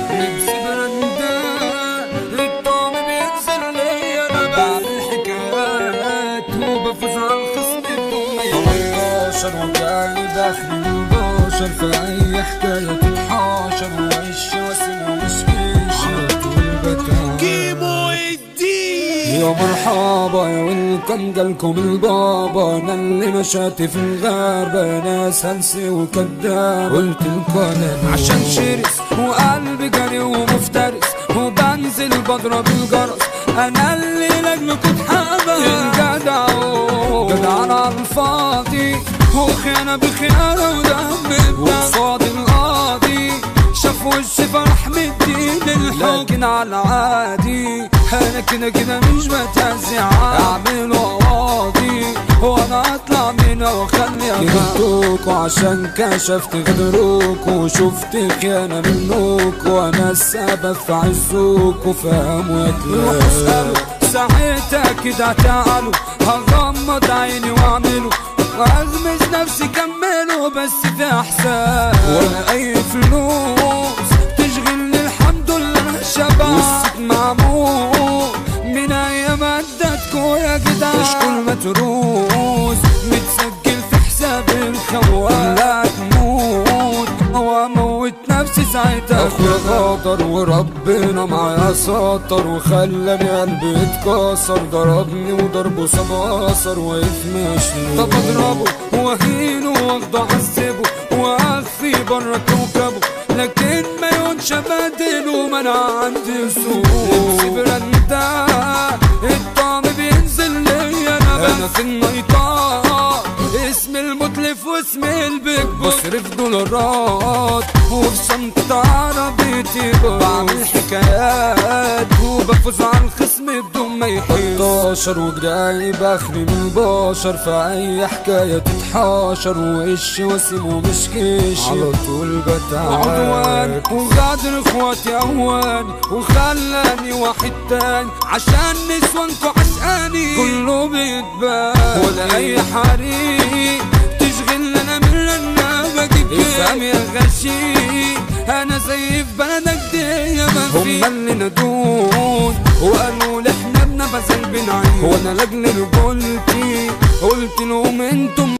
لبسي براندات الطعم بينزل لي انا بعمل حكايات وبفوز على الخصم الدنيا 18 وجاي داخل البشر في اي حكايه تتحاشر وعيش واسم ومش كيش على طول بتعب كيمو الدين. يا مرحبا يا ويلكم جالكم البابا، انا اللي مشاتي في الغابة ناس هلسي وكداب. قلت لكم عشان شرس وقلبي جري ومفترس وبنزل بضرب الجرس، انا اللي لجلكوا اتحبس. الجدع جدعان على الفاضي وخيانة بخيانة ودم وقصاد القاضي شاف وشي فرح مدين الحب، لكن على العادي انا كده مش بتهزع اعمل قواضي وانا اطلع منها واخلي كدبتوكوا عشان كشفت غدروكوا وشفت خيانة منوكوا وانا السبب في عزوكوا فهموا يتلاقوا. ساعتها كده تعالوا هغمض عيني واعملوا واغمز نفسي كملوا بس في احسان ولا اي فلوس تشغلني الحمد لله انا شبع والست معمول من ايام عدتكوا يا جدع اشكل متروس متسجل في حساب الخوان لا تموت واموت نفسي ساعتها. اخويا غدر وربنا معايا سطر وخلاني قلبي اتكسر، ضربني وضربه ساب اثر واقف مشلول. طب اضربه واهينه واخده اعذبه واخفي بره كوكبه لكن ما يكونش بدله ما انا عندي سوق. لبسي براندات الطعم بينزل لي انا في النيطات اسم المتلف واسم البيج بصرف دولارات وفي شنطة عربيتي بعمل حكايات وبفوز على الخصم بدون ما يحس. 11 وجاي بخري من البشر في اي حكاية تتحاشر ووش واسم ومش كيش على طول بتعب عدوان وغادر اخواتي اواني وخلاني واحد تاني عشان نسوانكوا عشقاني كله بيتبان ولا اي حريق تشغل انا من انا بجيب افهم يا غشي انا زي في بلدك دي يا منفي. هما اللي نادون وقالوا لي احنا بنبذل بنعيش وانا لاجل رجولتي قلت لهم انتم